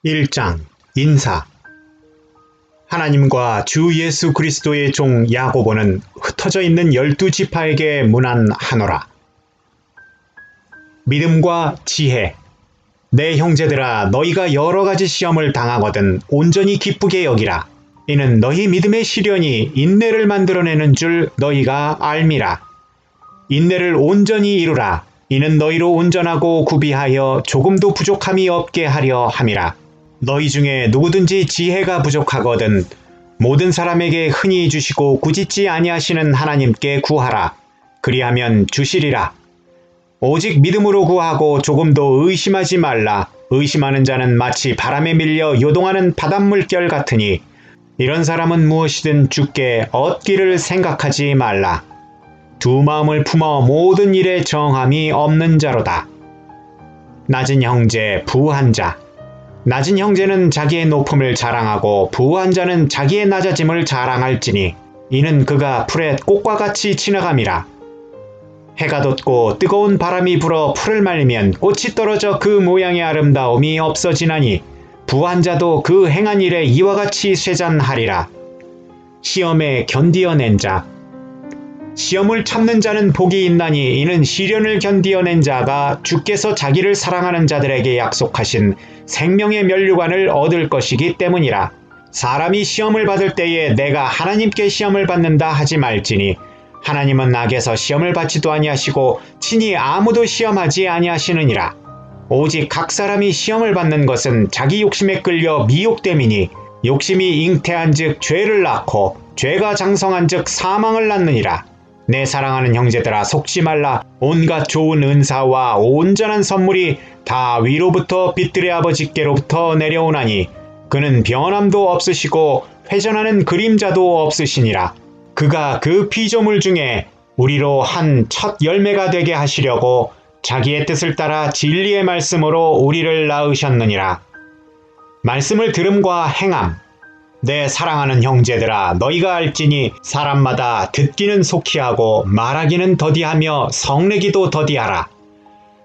1장 인사. 하나님과 주 예수 그리스도의 종 야고보는 흩어져 있는 12지파에게 문안하노라. 믿음과 지혜. 내 형제들아, 너희가 여러 가지 시험을 당하거든 온전히 기쁘게 여기라. 이는 너희 믿음의 시련이 인내를 만들어내는 줄 너희가 알미라. 인내를 온전히 이루라. 이는 너희로 온전하고 구비하여 조금도 부족함이 없게 하려 함이라. 너희 중에 누구든지 지혜가 부족하거든 모든 사람에게 흔히 주시고 꾸짖지 아니하시는 하나님께 구하라. 그리하면 주시리라. 오직 믿음으로 구하고 조금도 의심하지 말라. 의심하는 자는 마치 바람에 밀려 요동하는 바닷물결 같으니 이런 사람은 무엇이든 주께 얻기를 생각하지 말라. 두 마음을 품어 모든 일에 정함이 없는 자로다. 낮은 형제, 부한 자. 낮은 형제는 자기의 높음을 자랑하고 부한 자는 자기의 낮아짐을 자랑할지니 이는 그가 풀의 꽃과 같이 지나감이라. 해가 돋고 뜨거운 바람이 불어 풀을 말리면 꽃이 떨어져 그 모양의 아름다움이 없어지나니 부한 자도 그 행한 일에 이와 같이 쇠잔하리라. 시험에 견디어낸 자. 시험을 참는 자는 복이 있나니 이는 시련을 견디어낸 자가 주께서 자기를 사랑하는 자들에게 약속하신 생명의 면류관을 얻을 것이기 때문이라. 사람이 시험을 받을 때에 내가 하나님께 시험을 받는다 하지 말지니 하나님은 악에서 시험을 받지도 아니하시고 친히 아무도 시험하지 아니하시느니라. 오직 각 사람이 시험을 받는 것은 자기 욕심에 끌려 미혹됨이니 욕심이 잉태한즉 죄를 낳고 죄가 장성한즉 사망을 낳느니라. 내 사랑하는 형제들아, 속지 말라. 온갖 좋은 은사와 온전한 선물이 다 위로부터 빛들의 아버지께로부터 내려오나니 그는 변함도 없으시고 회전하는 그림자도 없으시니라. 그가 그 피조물 중에 우리로 한 첫 열매가 되게 하시려고 자기의 뜻을 따라 진리의 말씀으로 우리를 낳으셨느니라. 말씀을 들음과 행함. 내 사랑하는 형제들아, 너희가 알지니 사람마다 듣기는 속히 하고 말하기는 더디하며 성내기도 더디하라.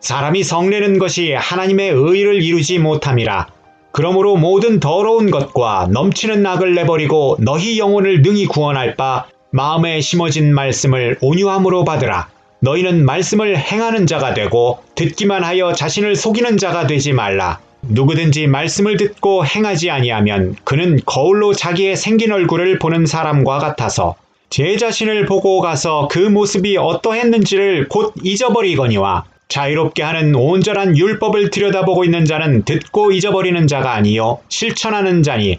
사람이 성내는 것이 하나님의 의를 이루지 못함이라. 그러므로 모든 더러운 것과 넘치는 악을 내버리고 너희 영혼을 능히 구원할 바 마음에 심어진 말씀을 온유함으로 받으라. 너희는 말씀을 행하는 자가 되고 듣기만 하여 자신을 속이는 자가 되지 말라. 누구든지 말씀을 듣고 행하지 아니하면 그는 거울로 자기의 생긴 얼굴을 보는 사람과 같아서 제 자신을 보고 가서 그 모습이 어떠했는지를 곧 잊어버리거니와 자유롭게 하는 온전한 율법을 들여다보고 있는 자는 듣고 잊어버리는 자가 아니요 실천하는 자니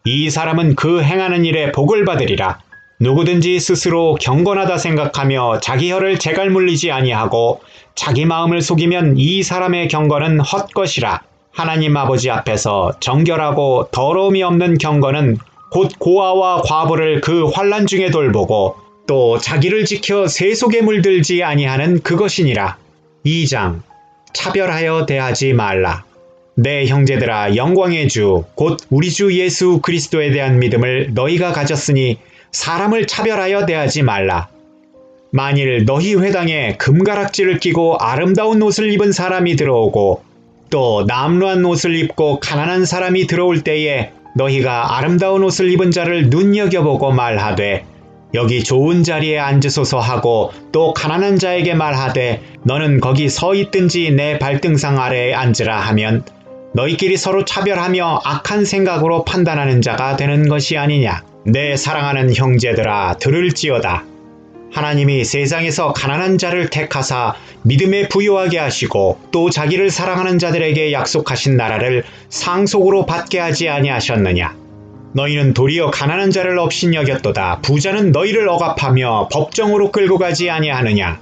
이 사람은 그 행하는 일에 복을 받으리라. 누구든지 스스로 경건하다 생각하며 자기 혀를 재갈 물리지 아니하고 자기 마음을 속이면 이 사람의 경건은 헛것이라. 하나님 아버지 앞에서 정결하고 더러움이 없는 경건은 곧 고아와 과부를 그 환난 중에 돌보고 또 자기를 지켜 세속에 물들지 아니하는 그것이니라. 2장 차별하여 대하지 말라. 내 형제들아, 영광의 주 곧 우리 주 예수 그리스도에 대한 믿음을 너희가 가졌으니 사람을 차별하여 대하지 말라. 만일 너희 회당에 금가락지를 끼고 아름다운 옷을 입은 사람이 들어오고 또 남루한 옷을 입고 가난한 사람이 들어올 때에 너희가 아름다운 옷을 입은 자를 눈여겨보고 말하되 여기 좋은 자리에 앉으소서 하고 또 가난한 자에게 말하되 너는 거기 서 있든지 내 발등상 아래에 앉으라 하면 너희끼리 서로 차별하며 악한 생각으로 판단하는 자가 되는 것이 아니냐. 내 사랑하는 형제들아, 들을지어다. 하나님이 세상에서 가난한 자를 택하사 믿음에 부요하게 하시고 또 자기를 사랑하는 자들에게 약속하신 나라를 상속으로 받게 하지 아니하셨느냐. 너희는 도리어 가난한 자를 업신여겼도다. 부자는 너희를 억압하며 법정으로 끌고 가지 아니하느냐.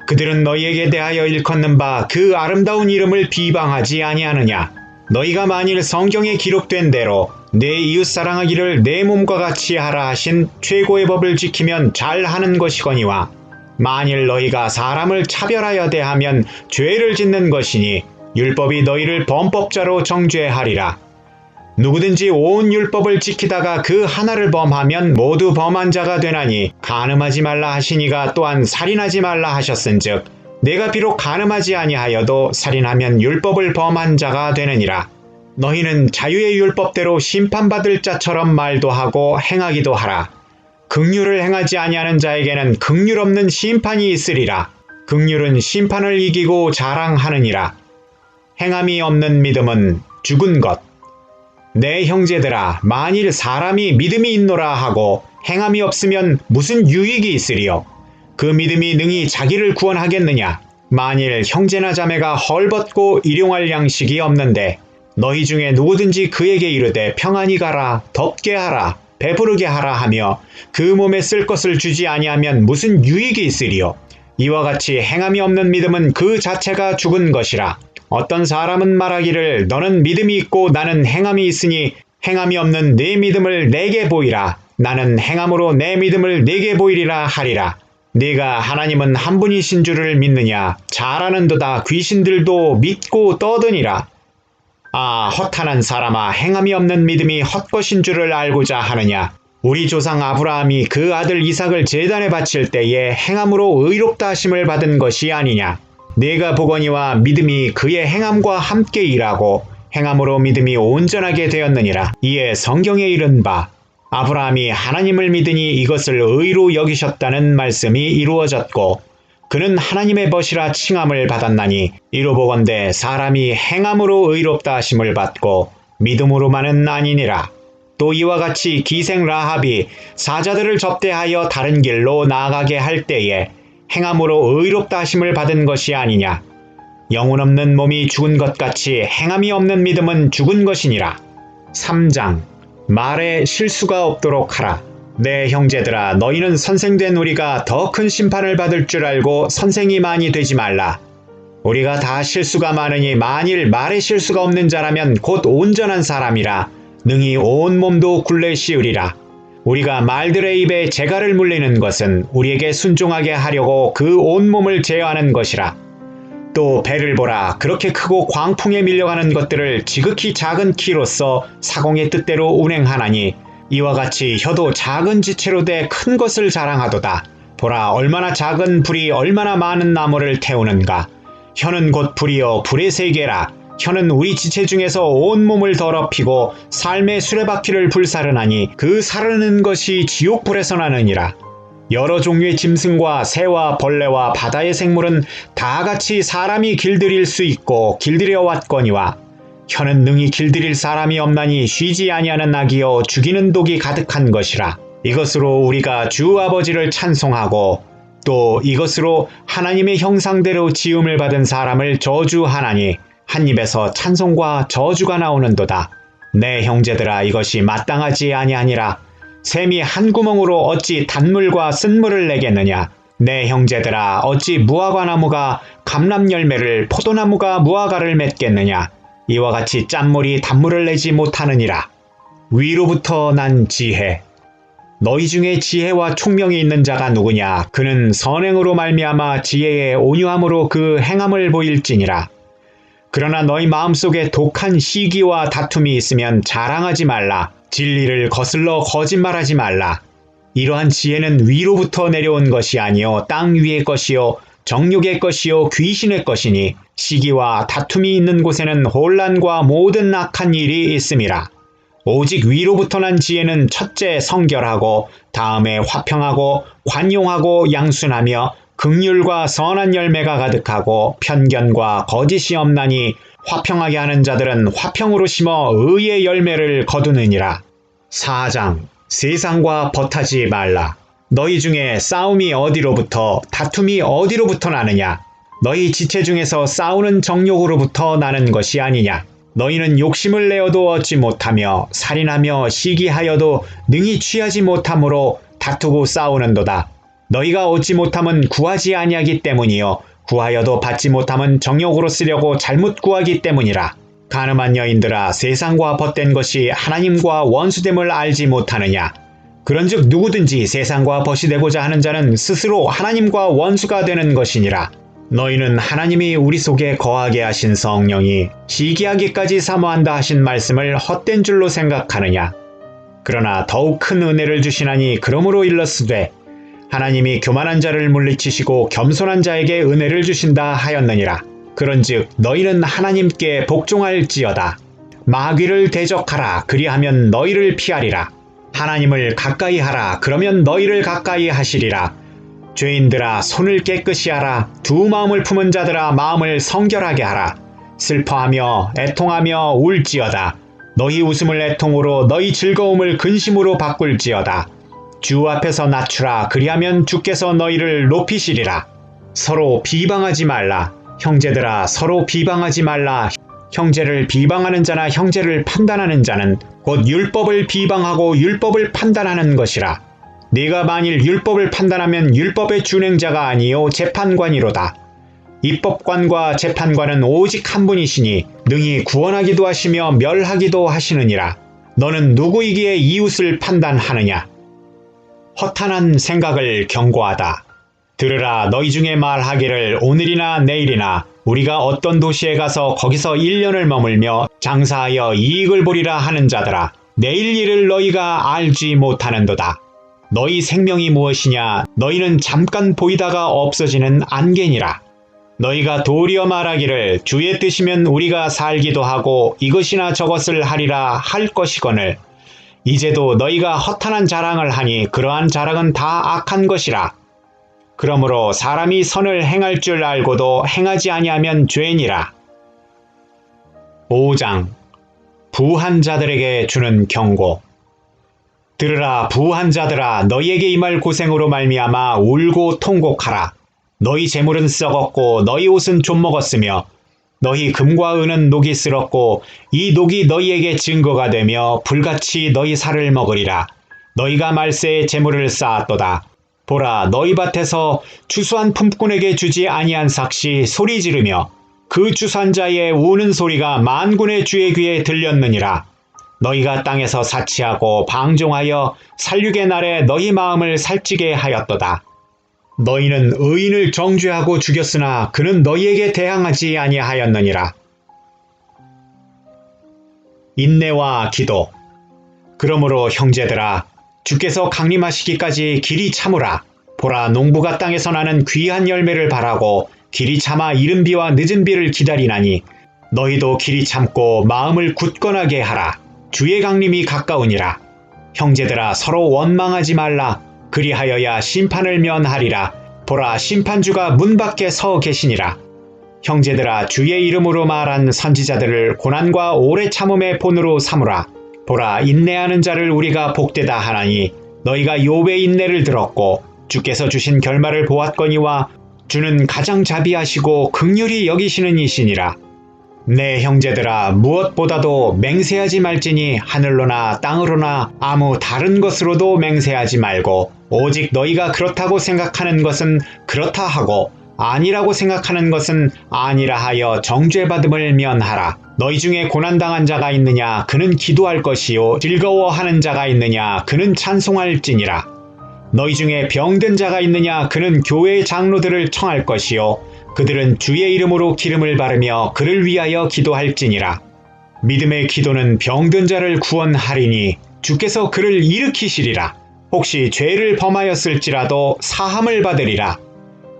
그들은 너희에게 대하여 일컫는 바 그 아름다운 이름을 비방하지 아니하느냐. 너희가 만일 성경에 기록된 대로 내 이웃 사랑하기를 내 몸과 같이 하라 하신 최고의 법을 지키면 잘하는 것이거니와 만일 너희가 사람을 차별하여 대하면 죄를 짓는 것이니 율법이 너희를 범법자로 정죄하리라. 누구든지 온 율법을 지키다가 그 하나를 범하면 모두 범한 자가 되나니 간음하지 말라 하시니가 또한 살인하지 말라 하셨은즉 내가 비록 간음하지 아니하여도 살인하면 율법을 범한 자가 되느니라. 너희는 자유의 율법대로 심판받을 자처럼 말도 하고 행하기도 하라. 긍휼을 행하지 아니하는 자에게는 긍휼 없는 심판이 있으리라. 긍휼은 심판을 이기고 자랑하느니라. 행함이 없는 믿음은 죽은 것. 내 형제들아, 만일 사람이 믿음이 있노라 하고 행함이 없으면 무슨 유익이 있으리요? 그 믿음이 능히 자기를 구원하겠느냐? 만일 형제나 자매가 헐벗고 일용할 양식이 없는데 너희 중에 누구든지 그에게 이르되 평안히 가라, 덥게 하라, 배부르게 하라 하며 그 몸에 쓸 것을 주지 아니하면 무슨 유익이 있으리요? 이와 같이 행함이 없는 믿음은 그 자체가 죽은 것이라. 어떤 사람은 말하기를 너는 믿음이 있고 나는 행함이 있으니 행함이 없는 네 믿음을 내게 보이라. 나는 행함으로 내 믿음을 내게 보이리라 하리라. 네가 하나님은 한 분이신 줄을 믿느냐? 잘 아는도다. 귀신들도 믿고 떠드니라. 아, 허탄한 사람아, 행함이 없는 믿음이 헛것인 줄을 알고자 하느냐? 우리 조상 아브라함이 그 아들 이삭을 제단에 바칠 때에 행함으로 의롭다 하심을 받은 것이 아니냐? 네가 보거니와 믿음이 그의 행함과 함께 일하고 행함으로 믿음이 온전하게 되었느니라. 이에 성경에 이른 바 아브라함이 하나님을 믿으니 이것을 의로 여기셨다는 말씀이 이루어졌고 그는 하나님의 벗이라 칭함을 받았나니 이로 보건대 사람이 행함으로 의롭다 하심을 받고 믿음으로만은 아니니라. 또 이와 같이 기생 라합이 사자들을 접대하여 다른 길로 나아가게 할 때에 행함으로 의롭다 하심을 받은 것이 아니냐. 영혼 없는 몸이 죽은 것 같이 행함이 없는 믿음은 죽은 것이니라. 3장. 말에 실수가 없도록 하라. 내 형제들아, 너희는 선생된 우리가 더 큰 심판을 받을 줄 알고 선생이 많이 되지 말라. 우리가 다 실수가 많으니 만일 말에 실수가 없는 자라면 곧 온전한 사람이라 능히 온 몸도 굴레 씌우리라. 우리가 말들의 입에 재갈을 물리는 것은 우리에게 순종하게 하려고 그 온몸을 제어하는 것이라. 또 배를 보라. 그렇게 크고 광풍에 밀려가는 것들을 지극히 작은 키로서 사공의 뜻대로 운행하나니 이와 같이 혀도 작은 지체로 돼 큰 것을 자랑하도다. 보라, 얼마나 작은 불이 얼마나 많은 나무를 태우는가. 혀는 곧 불이요 불의 세계라. 혀는 우리 지체 중에서 온몸을 더럽히고 삶의 수레바퀴를 불사르나니 그 사르는 것이 지옥불에서 나느니라. 여러 종류의 짐승과 새와 벌레와 바다의 생물은 다 같이 사람이 길들일 수 있고 길들여 왔거니와 혀는 능히 길들일 사람이 없나니 쉬지 아니하는 악이요 죽이는 독이 가득한 것이라. 이것으로 우리가 주 아버지를 찬송하고 또 이것으로 하나님의 형상대로 지음을 받은 사람을 저주하나니 한 입에서 찬송과 저주가 나오는도다. 내 형제들아, 이것이 마땅하지 아니하니라. 샘이 한 구멍으로 어찌 단물과 쓴물을 내겠느냐. 내 형제들아, 어찌 무화과나무가 감람 열매를 포도나무가 무화과를 맺겠느냐. 이와 같이 짠물이 단물을 내지 못하느니라. 위로부터 난 지혜. 너희 중에 지혜와 총명이 있는 자가 누구냐. 그는 선행으로 말미암아 지혜의 온유함으로 그 행함을 보일지니라. 그러나 너희 마음속에 독한 시기와 다툼이 있으면 자랑하지 말라. 진리를 거슬러 거짓말하지 말라. 이러한 지혜는 위로부터 내려온 것이 아니요 땅 위의 것이요 정욕의 것이요 귀신의 것이니 시기와 다툼이 있는 곳에는 혼란과 모든 악한 일이 있음이라. 오직 위로부터 난 지혜는 첫째 성결하고 다음에 화평하고 관용하고 양순하며 긍휼과 선한 열매가 가득하고 편견과 거짓이 없나니 화평하게 하는 자들은 화평으로 심어 의의 열매를 거두느니라. 4장. 세상과 벗하지 말라. 너희 중에 싸움이 어디로부터 다툼이 어디로부터 나느냐. 너희 지체 중에서 싸우는 정욕으로부터 나는 것이 아니냐. 너희는 욕심을 내어도 얻지 못하며 살인하며 시기하여도 능히 취하지 못함으로 다투고 싸우는도다. 너희가 얻지 못함은 구하지 아니하기 때문이요 구하여도 받지 못함은 정욕으로 쓰려고 잘못 구하기 때문이라. 가늠한 여인들아, 세상과 벗된 것이 하나님과 원수됨을 알지 못하느냐. 그런즉 누구든지 세상과 벗이 되고자 하는 자는 스스로 하나님과 원수가 되는 것이니라. 너희는 하나님이 우리 속에 거하게 하신 성령이 시기하기까지 사모한다 하신 말씀을 헛된 줄로 생각하느냐. 그러나 더욱 큰 은혜를 주시나니 그러므로 일렀으되 하나님이 교만한 자를 물리치시고 겸손한 자에게 은혜를 주신다 하였느니라. 그런즉 너희는 하나님께 복종할지어다. 마귀를 대적하라. 그리하면 너희를 피하리라. 하나님을 가까이 하라. 그러면 너희를 가까이 하시리라. 죄인들아 손을 깨끗이 하라. 두 마음을 품은 자들아 마음을 성결하게 하라. 슬퍼하며 애통하며 울지어다. 너희 웃음을 애통으로 너희 즐거움을 근심으로 바꿀지어다. 주 앞에서 낮추라. 그리하면 주께서 너희를 높이시리라. 서로 비방하지 말라. 형제들아 서로 비방하지 말라. 형제를 비방하는 자나 형제를 판단하는 자는 곧 율법을 비방하고 율법을 판단하는 것이라. 네가 만일 율법을 판단하면 율법의 준행자가 아니요 재판관이로다. 입법관과 재판관은 오직 한 분이시니 능히 구원하기도 하시며 멸하기도 하시느니라. 너는 누구이기에 이웃을 판단하느냐? 허탄한 생각을 경고하다. 들으라. 너희 중에 말하기를 오늘이나 내일이나 우리가 어떤 도시에 가서 거기서 1년을 머물며 장사하여 이익을 보리라 하는 자들아. 내일 일을 너희가 알지 못하는도다. 너희 생명이 무엇이냐? 너희는 잠깐 보이다가 없어지는 안개니라. 너희가 도리어 말하기를 주의 뜻이면 우리가 살기도 하고 이것이나 저것을 하리라 할 것이거늘 이제도 너희가 허탄한 자랑을 하니 그러한 자랑은 다 악한 것이라. 그러므로 사람이 선을 행할 줄 알고도 행하지 아니하면 죄니라. 5장 부한 자들에게 주는 경고. 들으라. 부한 자들아 너희에게 임할 고생으로 말미암아 울고 통곡하라. 너희 재물은 썩었고 너희 옷은 좀먹었으며 너희 금과 은은 녹이 쓸었고 이 녹이 너희에게 증거가 되며 불같이 너희 살을 먹으리라. 너희가 말세에 재물을 쌓았도다. 보라. 너희 밭에서 추수한 품꾼에게 주지 아니한 삭시 소리 지르며 그 추수한 자의 우는 소리가 만군의 주의 귀에 들렸느니라. 너희가 땅에서 사치하고 방종하여 살육의 날에 너희 마음을 살찌게 하였도다. 너희는 의인을 정죄하고 죽였으나 그는 너희에게 대항하지 아니하였느니라. 인내와 기도. 그러므로 형제들아 주께서 강림하시기까지 길이 참으라. 보라. 농부가 땅에서 나는 귀한 열매를 바라고 길이 참아 이른 비와 늦은 비를 기다리나니 너희도 길이 참고 마음을 굳건하게 하라. 주의 강림이 가까우니라. 형제들아 서로 원망하지 말라. 그리하여야 심판을 면하리라. 보라. 심판주가 문 밖에 서 계시니라. 형제들아 주의 이름으로 말한 선지자들을 고난과 오래 참음의 본으로 삼으라. 보라. 인내하는 자를 우리가 복되다 하나니 너희가 욥의 인내를 들었고 주께서 주신 결말을 보았거니와 주는 가장 자비하시고 긍휼히 여기시는 이시니라. 내 형제들아 무엇보다도 맹세하지 말지니 하늘로나 땅으로나 아무 다른 것으로도 맹세하지 말고 오직 너희가 그렇다고 생각하는 것은 그렇다 하고 아니라고 생각하는 것은 아니라 하여 정죄받음을 면하라. 너희 중에 고난당한 자가 있느냐? 그는 기도할 것이요 즐거워하는 자가 있느냐? 그는 찬송할지니라. 너희 중에 병든 자가 있느냐? 그는 교회의 장로들을 청할 것이요 그들은 주의 이름으로 기름을 바르며 그를 위하여 기도할지니라. 믿음의 기도는 병든 자를 구원하리니 주께서 그를 일으키시리라. 혹시 죄를 범하였을지라도 사함을 받으리라.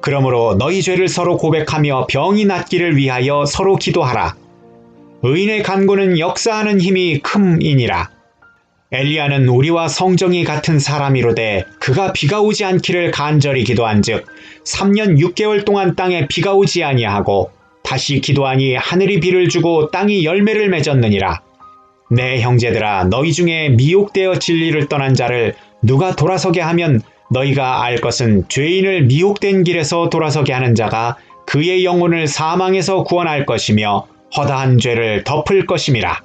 그러므로 너희 죄를 서로 고백하며 병이 낫기를 위하여 서로 기도하라. 의인의 간구는 역사하는 힘이 큼이니라. 엘리야는 우리와 성정이 같은 사람이로되 그가 비가 오지 않기를 간절히 기도한즉 3년 6개월 동안 땅에 비가 오지 아니하고 다시 기도하니 하늘이 비를 주고 땅이 열매를 맺었느니라. 내 형제들아 너희 중에 미혹되어 진리를 떠난 자를 누가 돌아서게 하면 너희가 알 것은 죄인을 미혹된 길에서 돌아서게 하는 자가 그의 영혼을 사망에서 구원할 것이며 허다한 죄를 덮을 것임이라.